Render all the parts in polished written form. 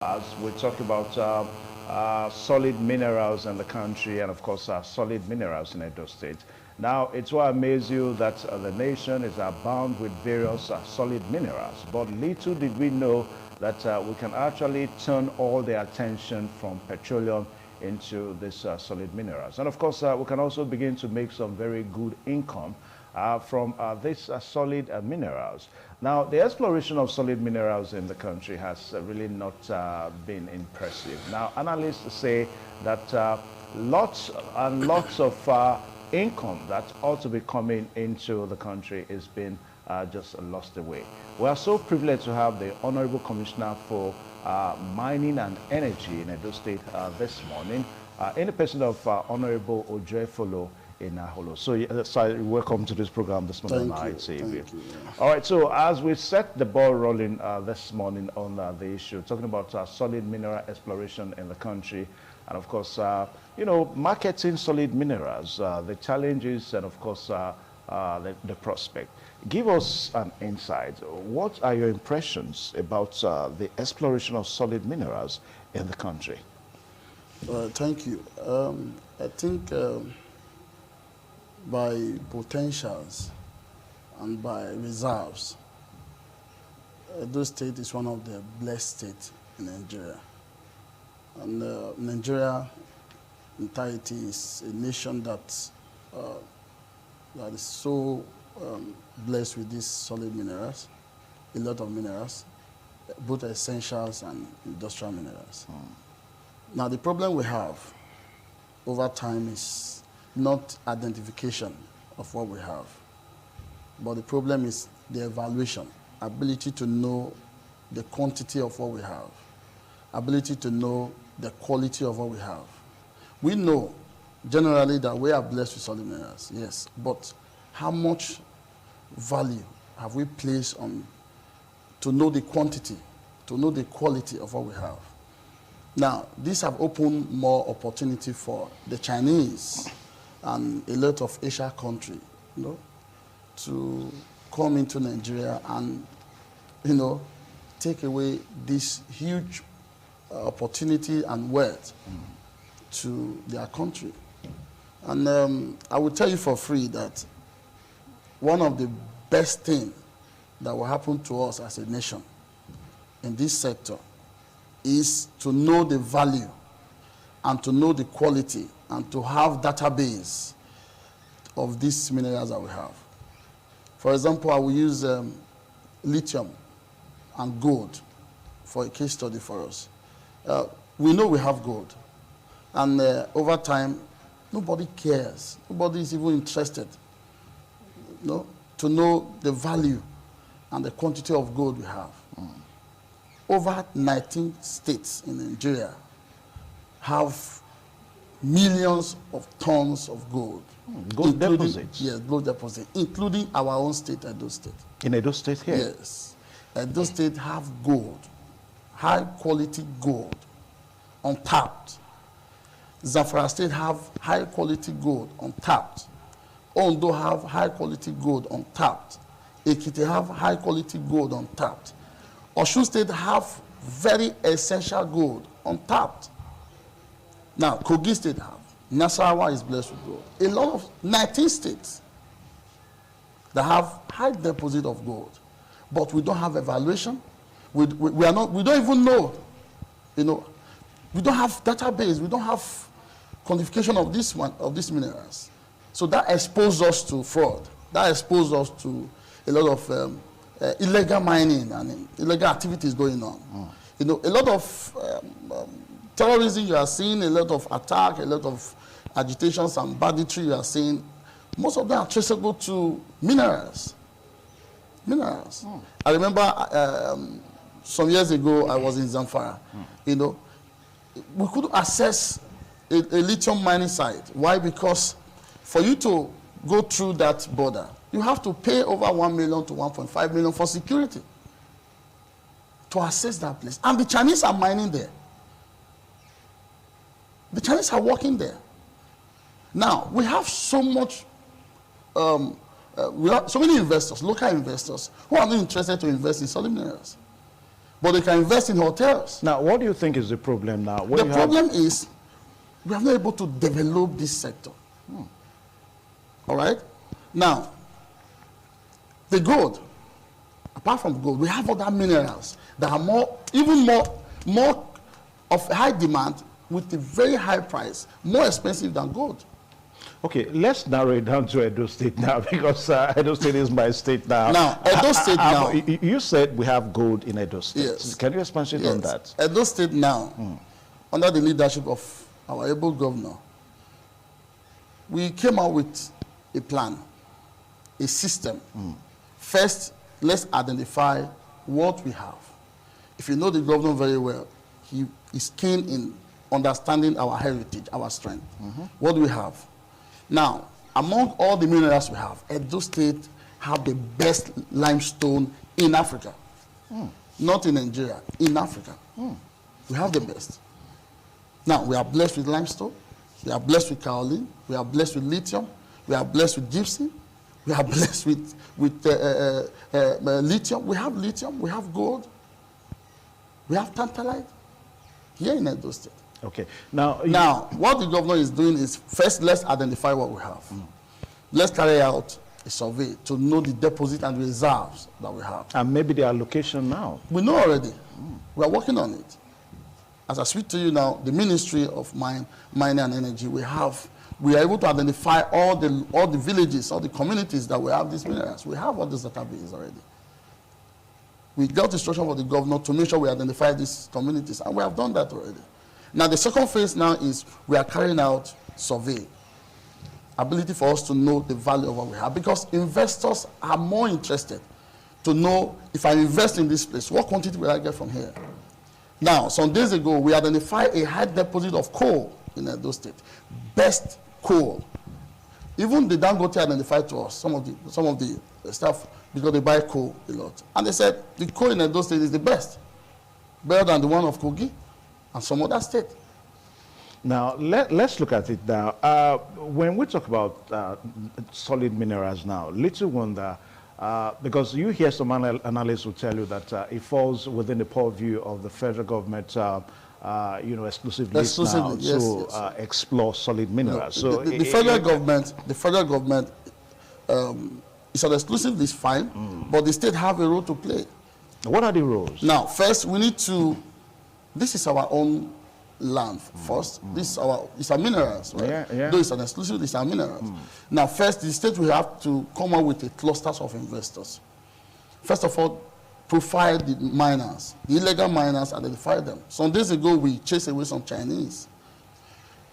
as we talk about solid minerals in the country and, of course, solid minerals in Edo State. Now, it will amaze you that the nation is abound with various solid minerals, but little did we know that we can actually turn all the attention from petroleum into these solid minerals. And, of course, we can also begin to make some very good income from these solid minerals. Now, the exploration of solid minerals in the country has really not been impressive. Now, analysts say that lots and lots of income that ought to be coming into the country is being just lost away. We are so privileged to have the Honorable Commissioner for Mining and Energy in Edo State this morning, in the person of Honorable Ojefolo in Aholo. So, welcome to this program this morning. Thank you. All right, so as we set the ball rolling this morning on the issue, talking about solid mineral exploration in the country, and of course, you know, marketing solid minerals, the challenges, and of course, the prospect. Give us an insight. What are your impressions about the exploration of solid minerals in the country? Thank you. I think by potentials and by reserves, Edo State is one of the blessed states in Nigeria. And Nigeria entirety is a nation that is so blessed with these solid minerals, a lot of minerals, both essentials and industrial minerals. Now, the problem we have over time is not identification of what we have, but the problem is the evaluation, ability to know the quantity of what we have, ability to know the quality of what we have. We know generally that we are blessed with solid minerals, yes, but how much value have we placed on to know the quantity, to know the quality of what we have? Now, these have opened more opportunity for the Chinese and a lot of Asia countries, you know, to come into Nigeria and, you know, take away this huge opportunity and wealth to their country. And I will tell you for free that one of the best things that will happen to us as a nation in this sector is to know the value and to know the quality and to have database of these minerals that we have. For example, I will use lithium and gold for a case study for us. We know we have gold, and over time, nobody cares. Nobody is even interested, you know, to know the value and the quantity of gold we have. Over 19 states in Nigeria have millions of tons of gold. Gold deposits? Yes, gold deposits, including our own state, Edo State. In Edo State here? Yes. Edo State have gold, high quality gold, untapped. Zamfara State have high quality gold, untapped. Ondo have high quality gold, untapped. Ekiti have high quality gold, untapped. Osun State have very essential gold, untapped. Now, Kogi State have. Nasarawa is blessed with gold. A lot of 19 states that have high deposit of gold, but we don't have evaluation. We don't even know, you know, we don't have database. We don't have quantification of these minerals. So that exposes us to fraud. That exposes us to a lot of illegal mining and illegal activities going on. You know, a lot of terrorism you are seeing, a lot of attack, a lot of agitations and banditry you are seeing. Most of them are traceable to minerals. Minerals. I remember some years ago I was in Zamfara. You know, we could access a lithium mining site. Why? Because for you to go through that border, you have to pay over 1 million to 1.5 million for security to access that place. And the Chinese are mining there. The Chinese are working there. Now, we have so much, we have so many investors, local investors, who are not interested to invest in solid minerals. but they can invest in hotels. Now, what do you think is the problem now? The problem is we are not able to develop this sector. All right? Now, the gold, apart from gold, we have other minerals that are even more of high demand with a very high price, more expensive than gold. Okay, let's narrow it down to Edo State now, because Edo State is my state now. Now, Edo State now. You said we have gold in Edo State. Yes. Can you expand on that? Edo State now, under the leadership of our able governor, we came out with a plan, a system. First, let's identify what we have. If you know the governor very well, he is keen in understanding our heritage, our strength. What do we have? Now, among all the minerals we have, Edo State have the best limestone in Africa. Not in Nigeria, in Africa. We have the best. Now, we are blessed with limestone, we are blessed with kaolin, we are blessed with lithium, we are blessed with gypsum, we are blessed with lithium. We have lithium, we have gold, we have tantalite here in Edo State. Okay. Now, what the governor is doing is, first, let's identify what we have. Let's carry out a survey to know the deposit and reserves that we have. And maybe the allocation now. We know already. We are working on it. As I speak to you now, the Ministry of Mining and Energy, we are able to identify all the villages, all the communities that we have these minerals. We have all these databases already. We got instruction from the governor to make sure we identify these communities, and we have done that already. Now, the second phase now is we are carrying out survey, ability for us to know the value of what we have, because investors are more interested to know, if I invest in this place, what quantity will I get from here? Now, some days ago, we identified a high deposit of coal in Edo State, best coal. Even the Dangote identified to us, some of the staff, because they buy coal a lot. And they said the coal in Edo State is the best, better than the one of Kogi and some other state. Now, let's look at it now. When we talk about solid minerals now, little wonder, because you hear some analysts will tell you that it falls within the purview of the federal government, exclusive list now to explore solid minerals. No, the federal government, it's an exclusive list, fine, but the state have a role to play. What are the roles? Now, first, we need to. This is our own land first. This is it's our minerals, right? Though it's an exclusive, it's our minerals. Now, first, the state will have to come up with a clusters of investors. First of all, profile the miners, the illegal miners, identify them. Some days ago, we chased away some Chinese.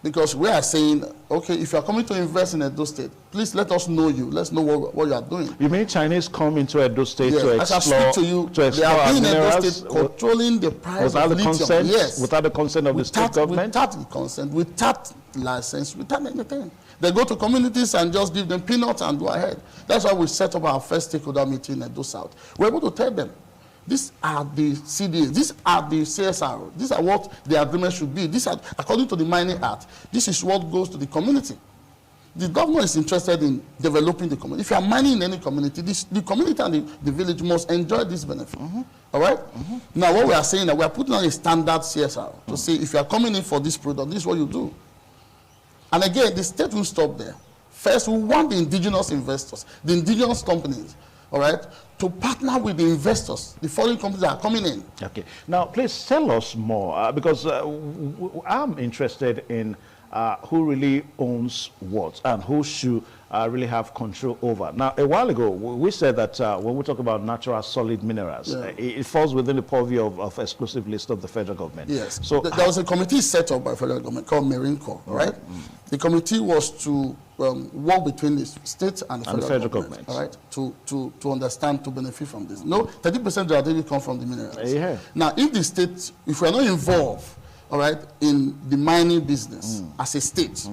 Because we are saying, okay, if you are coming to invest in Edo State, please let us know you. Let's know what you are doing. You mean Chinese come into Edo State to explore? As I speak to you, they are in Edo State controlling the price of lithium. Consent, yes. Without the consent of the state government? Without the consent, without license, without anything. They go to communities and just give them peanuts and go ahead. That's why we set up our first stakeholder meeting in Edo South. We're able to tell them, these are the CDAs, these are the CSR, these are what the agreement should be. These are, according to the Mining Act, this is what goes to the community. The government is interested in developing the community. If you are mining in any community, the community and the village must enjoy this benefit. All right? Now, what we are saying, that we are putting on a standard CSR to say, if you are coming in for this product, this is what you do. And again, the state will stop there. First, we want the indigenous investors, the indigenous companies, all right, to partner with the investors, the foreign companies that are coming in. Okay. Now, please tell us more, because I'm interested in who really owns what and who should really have control over. Now, a while ago, we said that when we talk about natural solid minerals, it falls within the purview of exclusive list of the federal government. Yes. So there was a committee set up by the federal government called Marine Corps, right? The committee was to work between the state and the federal government, all right, to understand, to benefit from this. No, 30% relatively come from the minerals. Now, if the state, if we are not involved, all right, in the mining business as a state,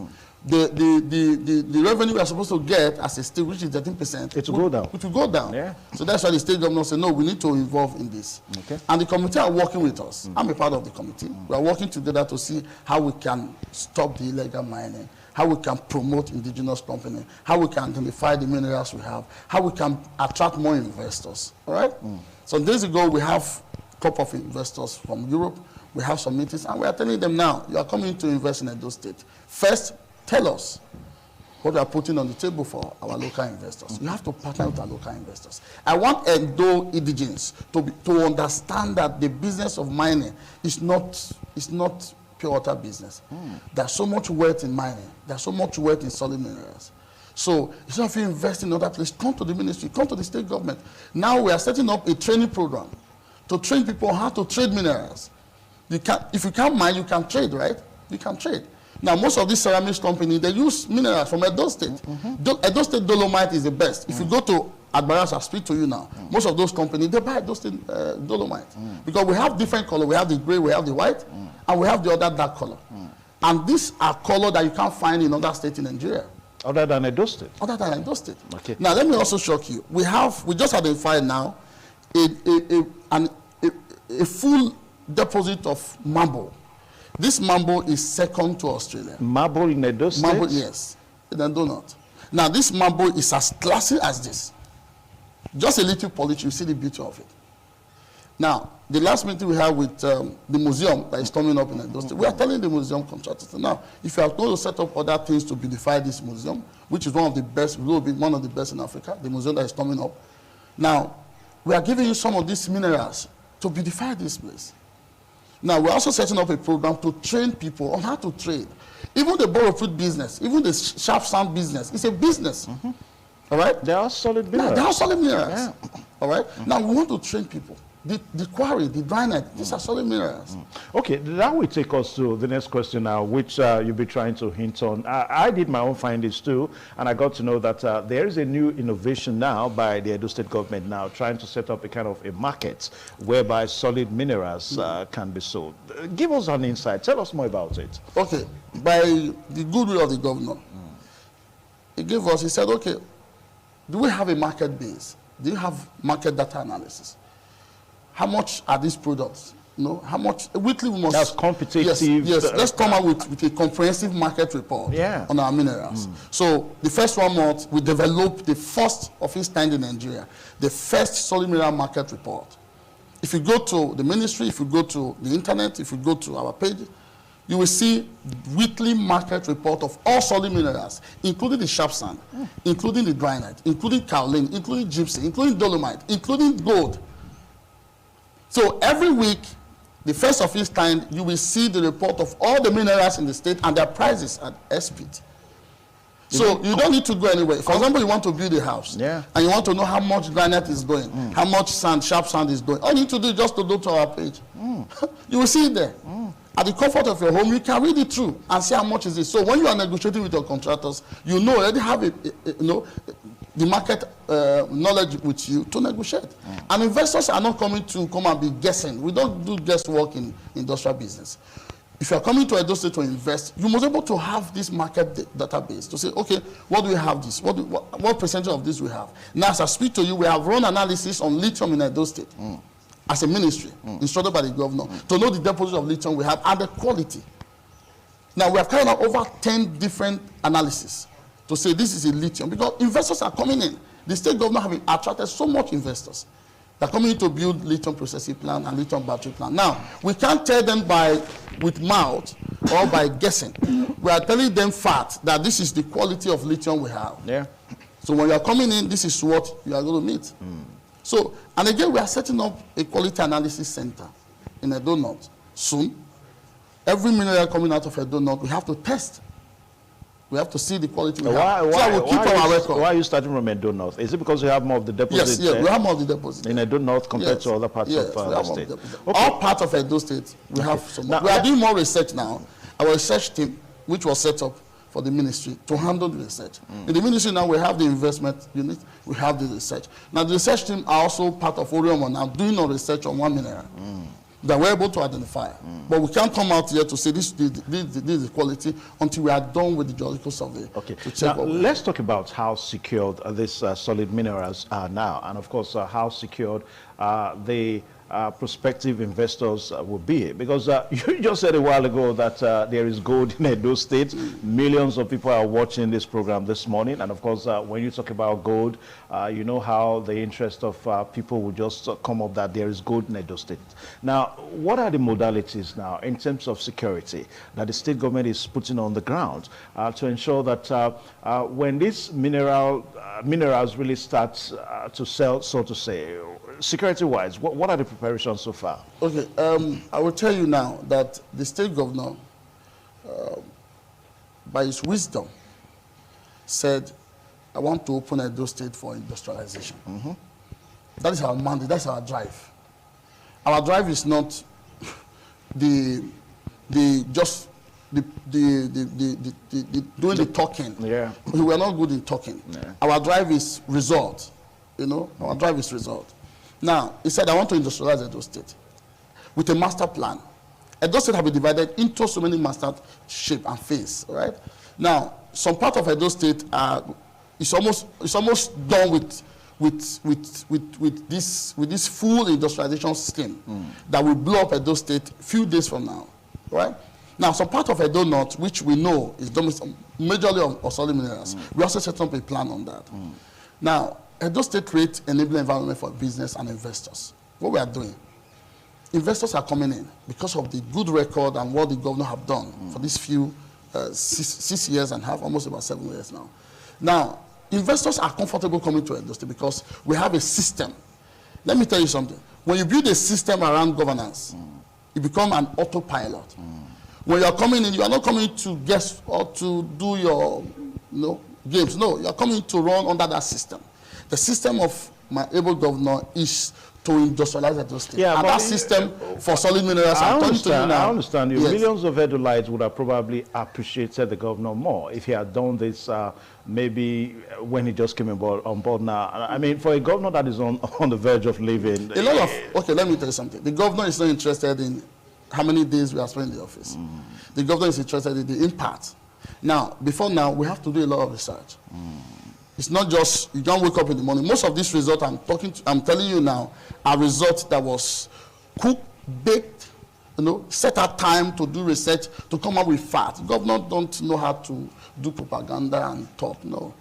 the revenue we are supposed to get as a state, which is 13%, it will go down. It will go down. Yeah. So that's why the state government said, no, we need to involve in this. Okay. And the committee are working with us. I'm a part of the committee. We are working together to see how we can stop the illegal mining, how we can promote indigenous company, how we can identify the minerals we have, how we can attract more investors. All right? Some days ago, we have couple of investors from Europe. We have some meetings, and we are telling them now, you are coming to invest in Edo State. First, tell us what we are putting on the table for our local investors. You have to partner with our local investors. I want Edo indigenes to understand that the business of mining is not pure water business. There's so much wealth in mining. There's so much wealth in solid minerals. So instead of you invest in other places, come to the ministry, come to the state government. Now we are setting up a training program to train people how to trade minerals. If you can't mine, you can trade, right? You can trade. Now, most of these ceramics companies, they use minerals from Edo State. Edo State dolomite is the best. If you go to Admiral, I speak to you now, most of those companies, they buy Edo State dolomite. Because we have different color. We have the gray, we have the white, and we have the other dark color. And these are color that you can't find in other states in Nigeria. Other than Edo State? Other than Edo State. Okay. Now, let me also shock you. We just identified now a full deposit of marble. This marble is second to Australia. Marble in Edo State? Marble, yes. In the donut. Now, this marble is as classy as this. Just a little polish, you see the beauty of it. Now, the last meeting we had with the museum that is coming up in Edo State, we are telling the museum contractors, now, if you are going to set up other things to beautify this museum, which is one of the best, will be one of the best in Africa, the museum that is coming up, now, we are giving you some of these minerals to beautify this place. Now, we're also setting up a program to train people on how to trade. Even the borrow fruit business, even the sharp sand business, it's a business. All right? They are solid minerals. Now, they are solid minerals. Yeah. All right? Now, we want to train people. The quarry, the granite, these are solid minerals. Okay, that will take us to the next question now, which you'll be trying to hint on. I did my own findings too, and I got to know that there is a new innovation now by the Edo State government now, trying to set up a kind of a market whereby solid minerals can be sold. Give us an insight. Tell us more about it. Okay, by the goodwill of the governor, he said, okay, do we have a market base? Do you have market data analysis? How much are these products? You know, how much weekly we must. That's competitive. Yes. Let's come out with a comprehensive market report on our minerals. So the first 1 month, we developed the first of its kind in Nigeria, the first solid mineral market report. If you go to the ministry, if you go to the internet, if you go to our page, you will see weekly market report of all solid minerals, including the sharp sand, including the granite, including kaolin, including gypsum, including dolomite, including gold. So every week, the first of its kind, you will see the report of all the minerals in the state and their prices at SPIT. So you don't need to go anywhere. For example, you want to build a house, and you want to know how much granite is going, how much sand, sharp sand is going. All you need to do is just to go to our page. You will see it there. At the comfort of your home, you can read it through and see how much is it. So when you are negotiating with your contractors, you know already have the market knowledge with you to negotiate. And investors are not coming to come and be guessing. We don't do guesswork in industrial business. If you are coming to Edo State to invest, you must be able to have this market database to say, okay, what do we have this? What percentage of this we have? Now, as I speak to you, we have run analysis on lithium in Edo State as a ministry, instructed by the governor, to know the deposit of lithium we have and the quality. Now, we have carried out over 10 different analyses to say this is a lithium, because investors are coming in. The state government have attracted so much investors. They're coming in to build lithium processing plant and lithium battery plant. Now, we can't tell them with mouth or by guessing. We are telling them fact that this is the quality of lithium we have. Yeah. So when you are coming in, this is what you are going to meet. So, and again, we are setting up a quality analysis center in Edo North soon. Every mineral coming out of Edo North, we have to test. We have to see the quality we have. So we'll keep our record. Why are you starting from Edo North? Is it because you have more of the deposits? Yes, we have more of the deposits. In Edo North compared to other parts of the state? Okay. All parts of Edo State, we have some more. We are doing more research now. Our research team, which was set up for the ministry, to handle the research. In the ministry now, we have the investment unit, we have the research. Now, the research team are also part of Orion now, doing our research on one mineral that we're able to identify. But we can't come out here to say this is the quality until we are done with the geological survey. Okay. Now, let's talk about how secured these solid minerals are now, and of course, how secured the prospective investors will be? Because you just said a while ago that there is gold in Edo State. Millions of people are watching this program this morning. And of course, when you talk about gold, you know how the interest of people will just come up that there is gold in Edo State. Now, what are the modalities now in terms of security that the state government is putting on the ground to ensure that when these minerals really start to sell, so to say, security-wise, what are the preparations so far? Okay, I will tell you now that the state governor, by his wisdom, said, I want to open Edo State for industrialization. That is our mandate, that's our drive. Our drive is not doing the talking. Yeah. We are not good in talking. Yeah. Our drive is result. You know, our drive is result. Now, he said, I want to industrialize Edo State with a master plan. Edo State have been divided into so many master shape and phase, all right? Now, some part of Edo State is almost done with this full industrialization scheme that will blow up Edo State a few days from now, right? Now, some part of Edo North, which we know is majorly of solid minerals, we also set up a plan on that. Now, Edo State creates enabling environment for business and investors. What we are doing, investors are coming in because of the good record and what the governor have done for these few 6 years and a half, almost about 7 years now. Now, investors are comfortable coming to Edo State because we have a system. Let me tell you something. When you build a system around governance, you become an autopilot. When you are coming in, you are not coming to guess or to do your games. No, you are coming to run under that system. The system of my able governor is to industrialize Edo State. Yeah, and that system for solid minerals, I understand you. Yes. Millions of Edolites would have probably appreciated the governor more if he had done this maybe when he just came on board now. I mean, for a governor that is on the verge of leaving. Okay, let me tell you something. The governor is not interested in how many days we are spending in the office. The governor is interested in the impact. Now, before now, we have to do a lot of research. It's not just, you don't wake up in the morning. Most of these results I'm telling you now, are results that was cooked, baked, set out time to do research, to come up with facts. Governors don't know how to do propaganda and talk, no.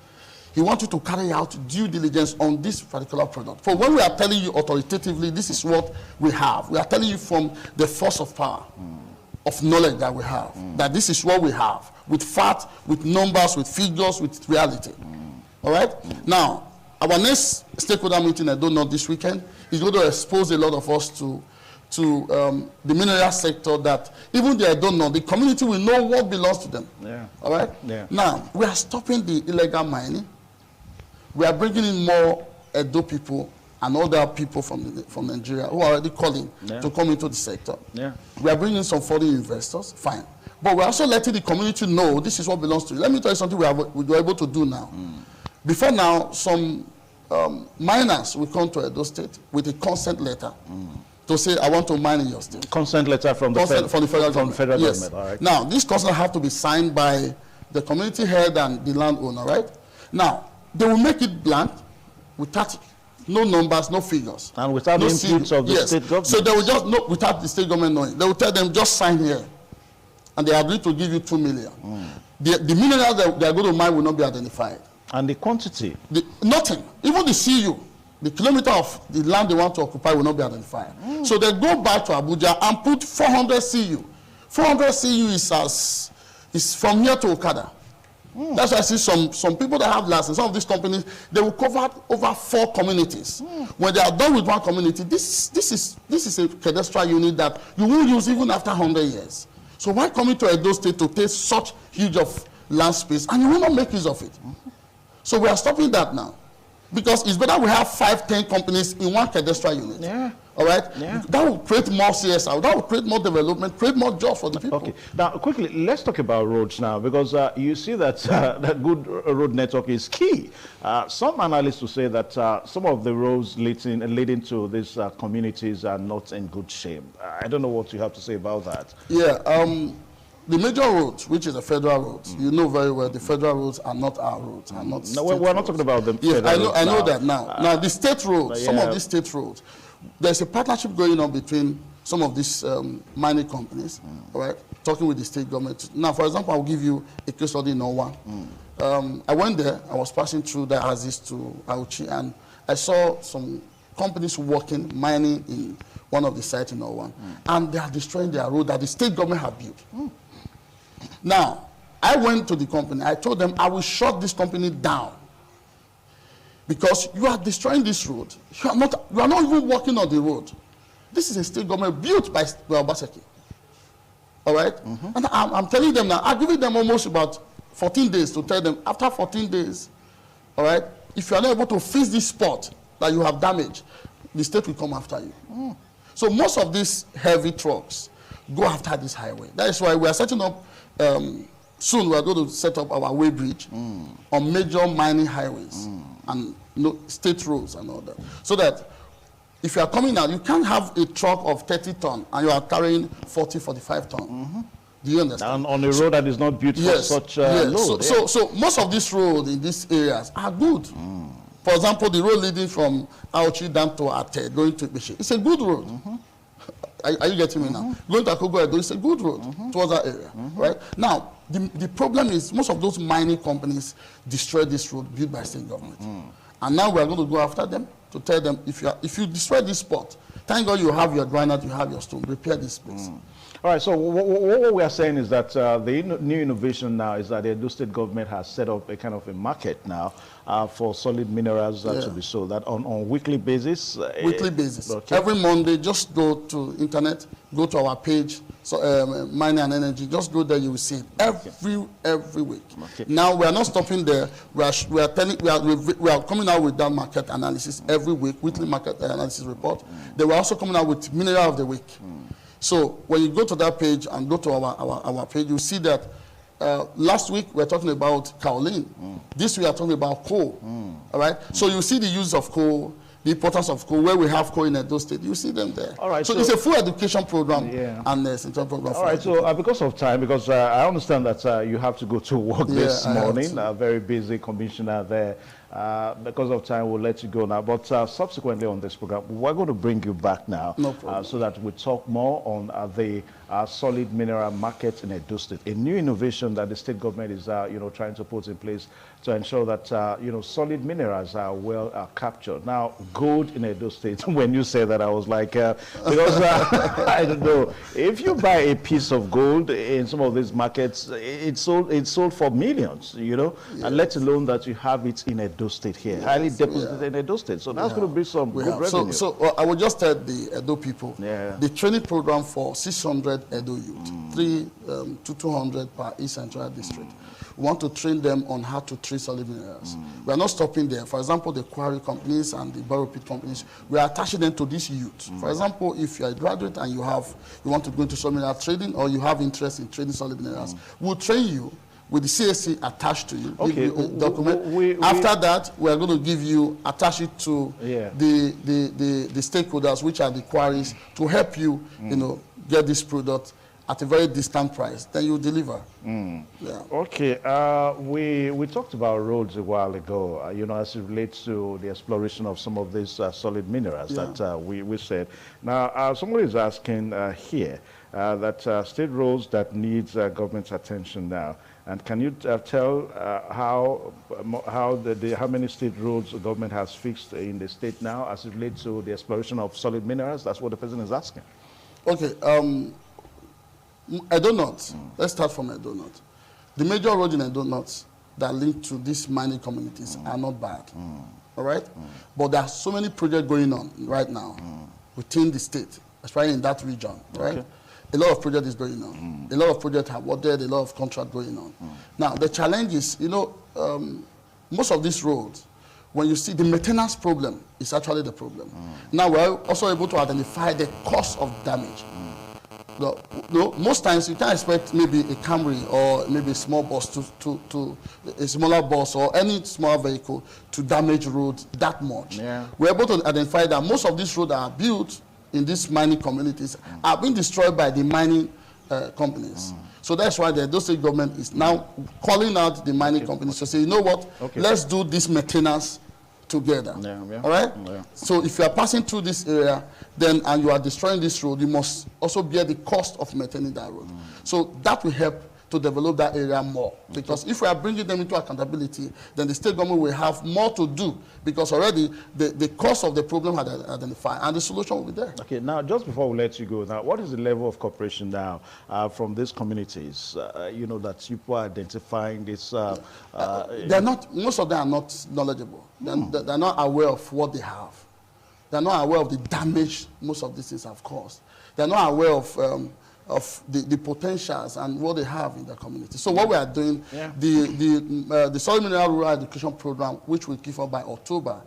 He wants you to carry out due diligence on this particular product. For when we are telling you authoritatively, this is what we have. We are telling you from the force of power, of knowledge that we have, that this is what we have, with facts, with numbers, with figures, with reality. All right? Now, our next stakeholder meeting, I don't know, this weekend, is going to expose a lot of us to the mineral sector that even though I don't know, the community will know what belongs to them. Yeah. All right? Yeah. Now, we are stopping the illegal mining. We are bringing in more Edo people and other people from Nigeria who are already calling to come into the sector. Yeah. We are bringing some foreign investors, fine. But we're also letting the community know this is what belongs to you. Let me tell you something we are able to do now. Before now, some miners will come to Edo State with a consent letter to say, I want to mine in your state. Consent letter from the federal government. Yes. All right. Now, this consent have to be signed by the community head and the landowner, right? Now, they will make it blank without no numbers, no figures. And without the inputs of the state government. So they will just, without the state government knowing, they will tell them, just sign here. And they agree to give you 2 million. The minerals that they are going to mine will not be identified. And the quantity? Nothing. Even the CU, the kilometer of the land they want to occupy will not be identified. So they go back to Abuja and put 400 CU. 400 CU is from here to Okada. That's why I see some people that have license, some of these companies, they will cover over 4 communities. When they are done with one community, this is a cadastral unit that you will use even after 100 years. So why coming to Edo State to take such huge of land space and you will not make use of it? So we are stopping that now. Because it's better we have 5-10 companies in one cadastral unit. Yeah. All right? Yeah. That will create more CSR. That will create more development, create more jobs for the people. Okay. Now, quickly, let's talk about roads now, because you see that that good road network is key. Some analysts will say that some of the roads leading to these communities are not in good shape. I don't know what you have to say about that. Yeah. The major roads, which is the federal roads, you know very well, the federal roads are not our roads. Are not no, we're not talking about them. Yes, I know that now. Now, the state roads, some of these state roads, there's a partnership going on between some of these mining companies, all right, talking with the state government. Now, for example, I'll give you a case study in Owa. I went there, I was passing through the Aziz to Auchi, and I saw some companies working, mining in one of the sites in Owa, and they are destroying their road that the state government have built. Now, I went to the company, I told them I will shut this company down because you are destroying this road. You are not even working on the road. This is a state government built by Obaseki. All right? And I'm telling them now, I'm giving them almost about 14 days to tell them, after 14 days, all right, if you are not able to fix this spot that you have damaged, the state will come after you. So most of these heavy trucks go after this highway. That is why we are setting up, soon we are going to set up our way bridge on major mining highways and state roads and all that. So that if you are coming out, you can't have a truck of 30 tons and you are carrying 40, 45 tons. Do you understand? And on a road that is not built for such load. So most of these roads in these areas are good. For example, the road leading from Auchi down to Ate, going to Ibishi, it's a good road. Are you getting me now? Going to Akogo Edo, it's a good road towards that area, right? Now, the problem is most of those mining companies destroy this road built by state government. And now we are going to go after them to tell them, if you destroy this spot, thank God you have your granite, you have your stone, repair this place. All right, so what we are saying is that the new innovation now is that the Edo State government has set up a kind of a market now for solid minerals to be sold, that on weekly basis? Weekly basis. Okay. Every Monday, just go to internet, go to our page, Mining and Energy, just go there, you will see it every week. Okay. Now, we are not stopping there. We are coming out with that market analysis every week, weekly market analysis report. They were also coming out with Mineral of the Week. So when you go to that page and go to our page, you see that last week we were talking about kaolin. This we are talking about coal. All right. So you see the use of coal, the importance of coal, where we have coal in Edo State. You see them there. All right. So it's a full education program and central program. All right. So because of time, because I understand that you have to go to work this morning, very busy commissioner there. Because of time, we'll let you go now. But subsequently on this program, we're going to bring you back now so that we talk more on the solid mineral market in Edo State, a new innovation that the state government is trying to put in place to ensure that solid minerals are well captured. Now, gold in Edo State, when you say that, I was like, because I don't know, if you buy a piece of gold in some of these markets, it's sold for millions, and let alone that you have it in Edo State here, highly deposited in Edo State. So that's going to be some good revenue. So I will just tell the Edo people, the training program for 600 Edo youth, 3 to 200 per East Central District. We want to train them on how to treat solid minerals. We are not stopping there. For example, the quarry companies and the borrow pit companies, we are attaching them to this youth. For example, if you are a graduate and you want to go into solid mineral trading, or you have interest in trading solid minerals, we'll train you with the CSC attached to you. Okay. Give you a document. After that, we are going to give you, attach it to the stakeholders, which are the quarries, to help you, get this product at a very distant price. Then you deliver. Okay. We talked about roads a while ago, as it relates to the exploration of some of these solid minerals that we said. Now, somebody is asking here that state roads that needs government's attention now. And can you tell how many state roads the government has fixed in the state now as it relates to the exploration of solid minerals? That's what the person is asking. Okay. Edo North. Let's start from Edo North. The major roads in Edo North that link to these mining communities are not bad. All right? But there are so many projects going on right now within the state, especially in that region. Right? Okay. A lot of project is going on. A lot of projects have awarded, a lot of contract going on. Now, the challenge is, most of these roads, when you see the maintenance problem, is actually the problem. Now, we're also able to identify the cause of damage. Most times, you can't expect maybe a Camry or maybe a small bus to a smaller bus or any small vehicle to damage roads that much. We're able to identify that most of these roads are built in these mining communities are being destroyed by the mining companies. So that's why the Edo State government is now calling out the mining companies to say, you know what, let's do this maintenance together. Yeah. All right? Yeah. So if you are passing through this area, then and you are destroying this road, you must also bear the cost of maintaining that road. So that will help to develop that area more. Because if we are bringing them into accountability, then the state government will have more to do, because already the cause of the problem had identified and the solution will be there. Okay, now just before we let you go, now what is the level of cooperation now from these communities? You know, that people are identifying this. They're not. Most of them are not knowledgeable. They're not aware of what they have. They're not aware of the damage most of these things have caused. They're not aware of the potentials and what they have in the community. So what we are doing, the Solid Mineral Rural Education Program, which we kick off by October.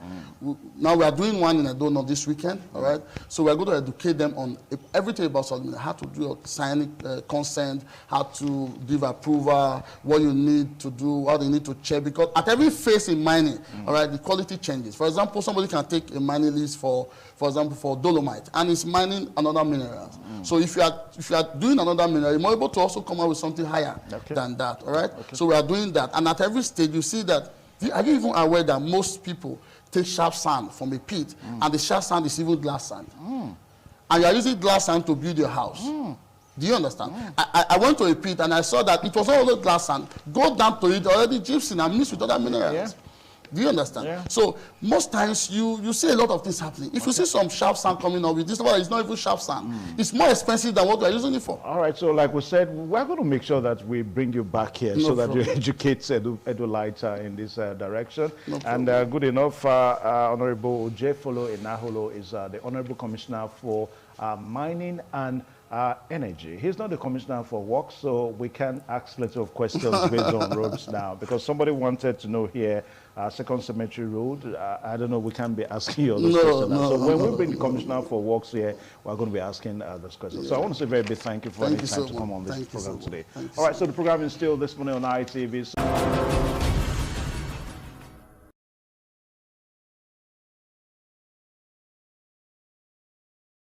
Now we are doing one in Edo this weekend, all right? So we are going to educate them on everything about solid mineral, how to do signing consent, how to give approval, what you need to do, what you need to check, because at every phase in mining, all right, the quality changes. For example, somebody can take a mining lease for example, for dolomite, and it's mining another mineral. So if you are doing another mineral, you're more able to also come out with something higher than that, all right? So we are doing that, and at every stage you see that, are you even aware that most people take sharp sand from a pit, and the sharp sand is even glass sand? And you are using glass sand to build your house. Do you understand? I went to a pit and I saw that it was all glass sand. Go down to it, already gypsum and mixed with other minerals. Do you understand? Yeah. So most times you see a lot of things happening. If you see some sharp sand coming up with this, it's not even sharp sand. It's more expensive than what we're using it for. All right. So like we said, we're going to make sure that we bring you back here so that you educate Edo in this direction. And good enough, Honorable Ojefolo Enaholo is the Honorable Commissioner for Mining and Energy. He's not the commissioner for work, so we can ask lots of questions based on roads now, because somebody wanted to know here, Second Cemetery Road. I don't know, we can't be asking you all those questions. So when we bring the commissioner for works here, we're going to be asking those questions. So I want to say a very big thank you for any time to come on this program today. All right, so the program is still this morning on ITV.